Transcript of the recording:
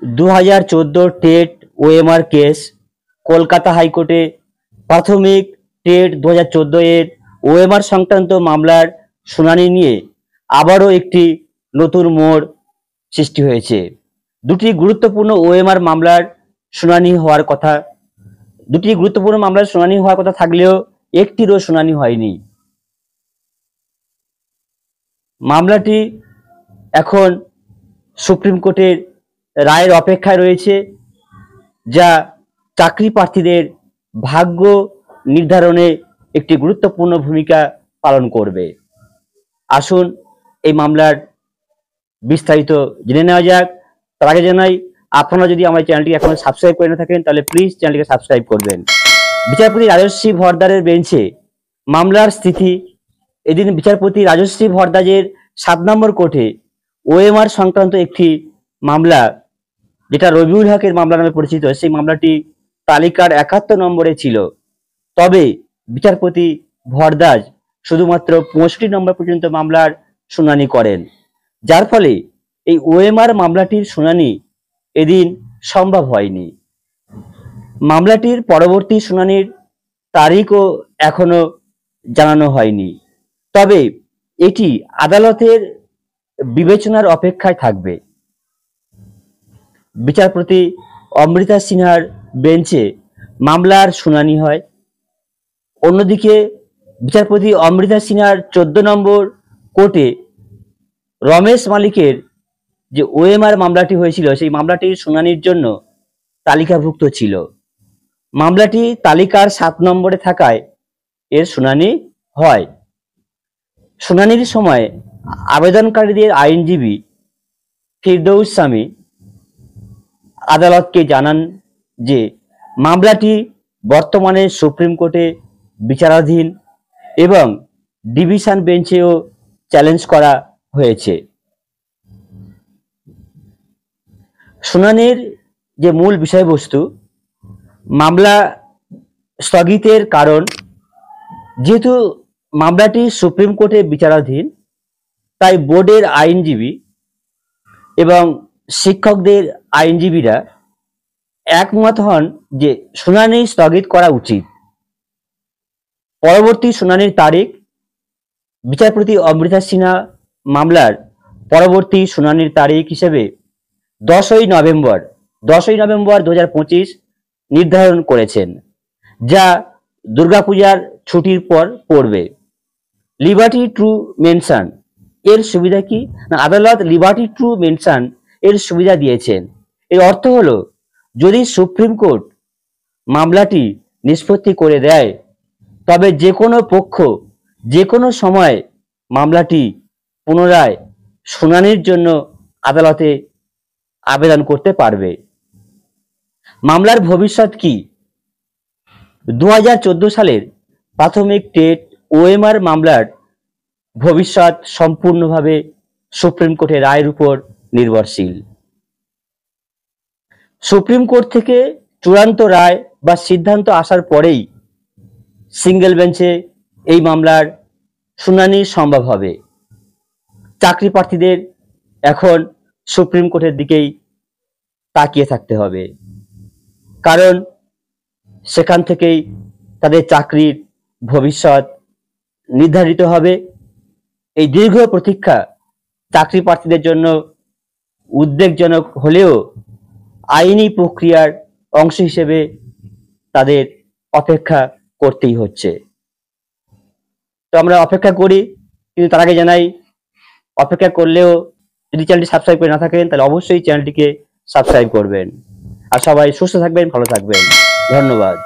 2014 TET OMR case Kolkata হাইকোর্টে প্রাথমিক TET 2014 এর ওএমআর সংক্রান্ত মামলার শুনানি নিয়ে আবারও একটি নতুন মোড় সৃষ্টি হয়েছে। দুটি গুরুত্বপূর্ণ ওএমআর মামলার শুনানি হওয়ার কথা থাকলেও একটিরও শুনানি হয়নি। মামলাটি এখন সুপ্রিম কোর্টের রায়ের অপেক্ষায় রয়েছে, যা চাকরি প্রার্থীদের ভাগ্য নির্ধারণে একটি গুরুত্বপূর্ণ ভূমিকা পালন করবে। আসুন এই মামলার বিস্তারিত জেনে নেওয়া যাক। তার আগে জানাই, আপনারা যদি আমার চ্যানেলটি এখনো সাবস্ক্রাইব করে না থাকেন তাহলে প্লিজ চ্যানেলটিকে সাবস্ক্রাইব করবেন। বিচারপতি রাজশ্রী ভরদ্বারের বেঞ্চে মামলার স্থিতি। এদিন বিচারপতি রাজশ্রী ভরদ্বাজের 7 নম্বর কোর্টে ওএমআর সংক্রান্ত একটি মামলা, যেটা রবিউল হকের মামলা নামে পরিচিত, সেই মামলাটি তালিকার 71 নম্বরে ছিল। তবে বিচারপতি ভরদ্বাজ শুধুমাত্র 65 নম্বর পর্যন্ত মামলার শুনানি করেন, যার ফলে এই ওএমআর মামলাটির শুনানি এদিন সম্ভব হয়নি। মামলাটির পরবর্তী শুনানির তারিখও এখনো জানানো হয়নি। তবে এটি আদালতের বিবেচনার অপেক্ষায় থাকবে। বিচারপতি অমৃতা সিনহার বেঞ্চে মামলার শুনানি হয়। অন্যদিকে বিচারপতি অমৃতা সিনহার 14 নম্বর কোর্টে রমেশ মালিকের যে ওএমআর মামলাটি হয়েছিল, সেই মামলাটির শুনানির জন্য তালিকাভুক্ত ছিল। মামলাটি তালিকার 7 নম্বরে থাকায় এর শুনানি হয়। শুনানির সময় আবেদনকারীদের আইনজীবী ফিরদৌস সামি আদালতকে জানান যে মামলাটি বর্তমানে সুপ্রিম কোর্টে বিচারাধীন এবং ডিভিশন বেঞ্চেও চ্যালেঞ্জ করা হয়েছে। শুনানির যে মূল বিষয়বস্তু, মামলা স্থগিতের কারণ, যেহেতু মামলাটি সুপ্রিম কোর্টে বিচারাধীন, তাই বোর্ডের আইনজীবী এবং শিক্ষকদের আইনজীবীরা একমত হন যে শুনানি স্থগিত করা উচিত। পরবর্তী শুনানির তারিখ, বিচারপতি অমৃতা সিনহা মামলার পরবর্তী শুনানির তারিখ হিসেবে 10ই নভেম্বর 2025 নির্ধারণ করেছেন, যা দুর্গাপূজার ছুটির পর পড়বে। লিবার্টি টু মেনশন এর সুবিধা কি না, আদালত লিবার্টি টু মেনশন এর সুবিধা দিয়েছেন। এর অর্থ হলো, যদি সুপ্রিম কোর্ট মামলাটি নিষ্পত্তি করে দেয়, তবে যে কোনো পক্ষ যে কোনো সময় মামলাটি পুনরায় শুনানির জন্য আদালতে আবেদন করতে পারবে। মামলার ভবিষ্যৎ কি? 2014 সালের প্রাথমিক টেট ওএমআর মামলার ভবিষ্যৎ সম্পূর্ণভাবে সুপ্রিম কোর্টের রায়ের উপর নির্ভরশীল। সুপ্রিম কোর্ট থেকে চূড়ান্ত রায় বা সিদ্ধান্ত আসার পরেই সিঙ্গেল বেঞ্চে এই মামলার শুনানি সম্ভব হবে। চাকরি প্রার্থীদের এখন সুপ্রিম কোর্টের দিকেই তাকিয়ে থাকতে হবে, কারণ সেখান থেকেই তাদের চাকরির ভবিষ্যৎ নির্ধারিত হবে। এই দীর্ঘ প্রতীক্ষা চাকরি প্রার্থীদের জন্য উদ্বেগজনক হলেও আইনি প্রক্রিয়ার অংশ হিসেবে তাদের অপেক্ষা করতেই হচ্ছে। তো আমরা অপেক্ষা করি, কিন্তু তার আগে জানাই, অপেক্ষা করলেও যদি চ্যানেলটি সাবস্ক্রাইব করে না থাকেন তাহলে অবশ্যই চ্যানেলটিকে সাবস্ক্রাইব করবেন। আর সবাই সুস্থ থাকবেন, ভালো থাকবেন। ধন্যবাদ।